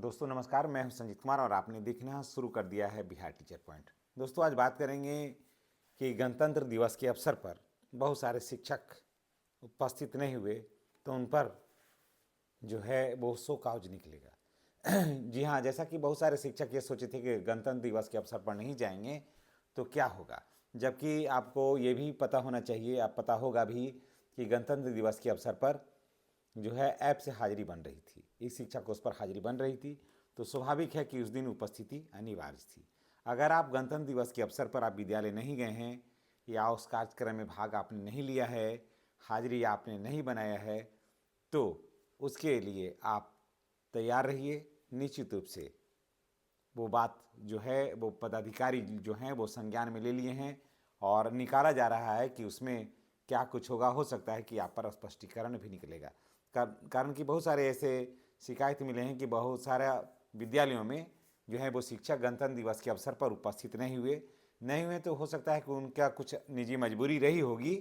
दोस्तों नमस्कार, मैं हूं संजीत कुमार और आपने देखना शुरू कर दिया है बिहार टीचर पॉइंट। दोस्तों आज बात करेंगे कि गणतंत्र दिवस के अवसर पर बहुत सारे शिक्षक उपस्थित नहीं हुए तो उन पर जो है वो शो काउज निकलेगा। जी हाँ, जैसा कि बहुत सारे शिक्षक ये सोचे थे कि गणतंत्र दिवस के अवसर पर नहीं जाएंगे तो क्या होगा, जबकि आपको ये भी पता होना चाहिए, आप पता होगा भी कि गणतंत्र दिवस के अवसर पर जो है ऐप से हाजिरी बन रही थी, इस शिक्षक को उस पर हाजिरी बन रही थी, तो स्वाभाविक है कि उस दिन उपस्थिति अनिवार्य थी। अगर आप गणतंत्र दिवस के अवसर पर आप विद्यालय नहीं गए हैं या उस कार्यक्रम में भाग आपने नहीं लिया है, हाजिरी आपने नहीं बनाया है, तो उसके लिए आप तैयार रहिए। निश्चित रूप से वो बात जो है वो पदाधिकारी जो हैं वो संज्ञान में ले लिए हैं और निकाला जा रहा है कि उसमें क्या कुछ होगा। हो सकता है कि आप पर स्पष्टीकरण भी निकलेगा, कारण कि बहुत सारे ऐसे शिकायत मिले हैं कि बहुत सारे विद्यालयों में जो है वो शिक्षक गणतंत्र दिवस के अवसर पर उपस्थित नहीं हुए तो हो सकता है कि उनका कुछ निजी मजबूरी रही होगी,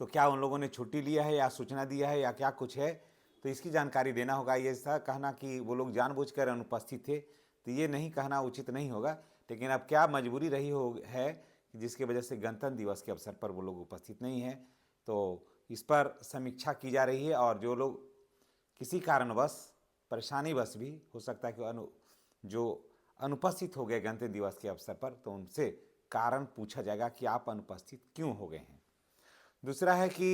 तो क्या उन लोगों ने छुट्टी लिया है या सूचना दिया है या क्या कुछ है, तो इसकी जानकारी देना होगा। ये ऐसा कहना कि वो लोग जानबूझकर अनुपस्थित थे तो ये नहीं कहना उचित नहीं होगा, लेकिन अब क्या मजबूरी रही हो है जिसकी वजह से गणतंत्र दिवस के अवसर पर वो लोग उपस्थित नहीं हैं, तो इस पर समीक्षा की जा रही है। और जो लोग किसी कारणवश परेशानीवश भी हो सकता है कि जो अनुपस्थित हो गए गणतंत्र दिवस के अवसर पर, तो उनसे कारण पूछा जाएगा कि आप अनुपस्थित क्यों हो गए हैं। दूसरा है कि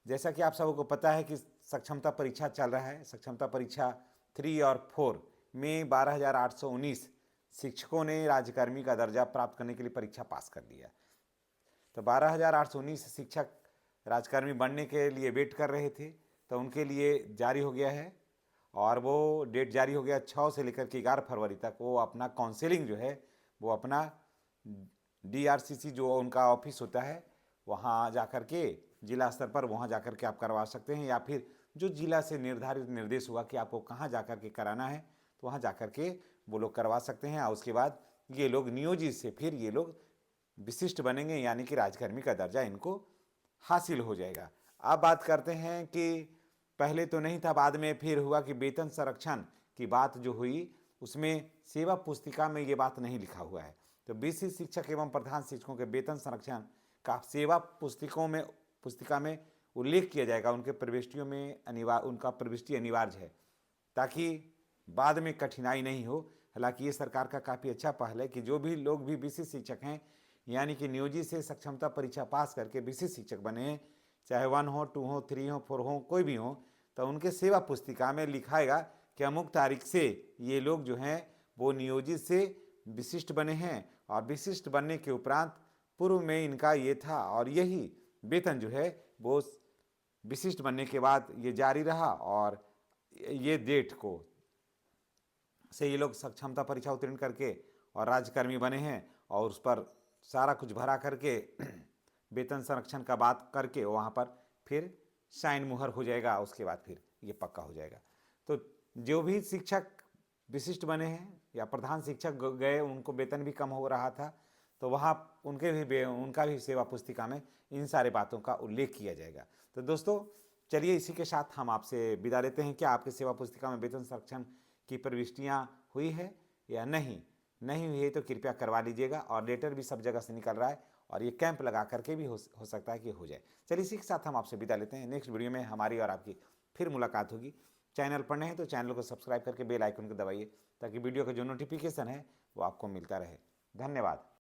जैसा कि आप सबको पता है कि सक्षमता परीक्षा चल रहा है। सक्षमता परीक्षा 3 और 4 में 12,819 शिक्षकों ने राज्यकर्मी का दर्जा प्राप्त करने के लिए परीक्षा पास कर लिया। तो 12,819 शिक्षक राजकर्मी बनने के लिए वेट कर रहे थे, तो उनके लिए जारी हो गया है और वो डेट जारी हो गया 6 से लेकर के 11 फरवरी तक। वो अपना काउंसलिंग जो है वो अपना DRCC जो उनका ऑफिस होता है वहाँ जाकर के जिला स्तर पर वहाँ जाकर के आप करवा सकते हैं, या फिर जो जिला से निर्धारित निर्देश हुआ कि आपको कहाँ जाकर के कराना है तो वहाँ जाकर के वो लोग करवा सकते हैं। और उसके बाद ये लोग नियोजित से फिर ये लोग विशिष्ट बनेंगे, यानी कि राजकर्मी का दर्जा इनको हासिल हो जाएगा। अब बात करते हैं कि पहले तो नहीं था, बाद में फिर हुआ कि वेतन संरक्षण की बात जो हुई उसमें सेवा पुस्तिका में ये बात नहीं लिखा हुआ है, तो BC शिक्षक एवं प्रधान शिक्षकों के वेतन संरक्षण का सेवा पुस्तिका में उल्लेख किया जाएगा। उनके प्रविष्टियों में उनका प्रविष्टि अनिवार्य है ताकि बाद में कठिनाई नहीं हो। हालांकि ये सरकार का काफ़ी अच्छा पहल है कि जो भी लोग भी BC शिक्षक हैं, यानी कि नियोजित से सक्षमता परीक्षा पास करके BC शिक्षक बने हैं, चाहे 1 हो, 2 हो, 3 हो, 4 हो, कोई भी हो, तो उनके सेवा पुस्तिका में लिखाएगा कि अमुक तारीख से ये लोग जो हैं वो नियोजित से विशिष्ट बने हैं और विशिष्ट बनने के उपरांत पूर्व में इनका ये था और यही वेतन जो है वो विशिष्ट बनने के बाद ये जारी रहा और ये डेट को से ये लोग सक्षमता परीक्षा उत्तीर्ण करके और राज्यकर्मी बने हैं और उस पर सारा कुछ भरा करके वेतन संरक्षण का बात करके वहाँ पर फिर साइन मुहर हो जाएगा। उसके बाद फिर ये पक्का हो जाएगा। तो जो भी शिक्षक विशिष्ट बने हैं या प्रधान शिक्षक गए उनको वेतन भी कम हो रहा था, तो वहाँ उनका भी सेवा पुस्तिका में इन सारे बातों का उल्लेख किया जाएगा। तो दोस्तों चलिए इसी के साथ हम आपसे विदा लेते हैं। क्या आपकी सेवा पुस्तिका में वेतन संरक्षण की प्रविष्टियाँ हुई है या नहीं हुई है तो कृपया करवा लीजिएगा। और लेटर भी सब जगह से निकल रहा है और ये कैंप लगा करके भी हो सकता है कि हो जाए। चलिए इसी के साथ हम आपसे विदा लेते हैं। नेक्स्ट वीडियो में हमारी और आपकी फिर मुलाकात होगी। चैनल पर नए हैं तो चैनल को सब्सक्राइब करके बेल आइकन को दबाइए ताकि वीडियो का जो नोटिफिकेशन है वो आपको मिलता रहे। धन्यवाद।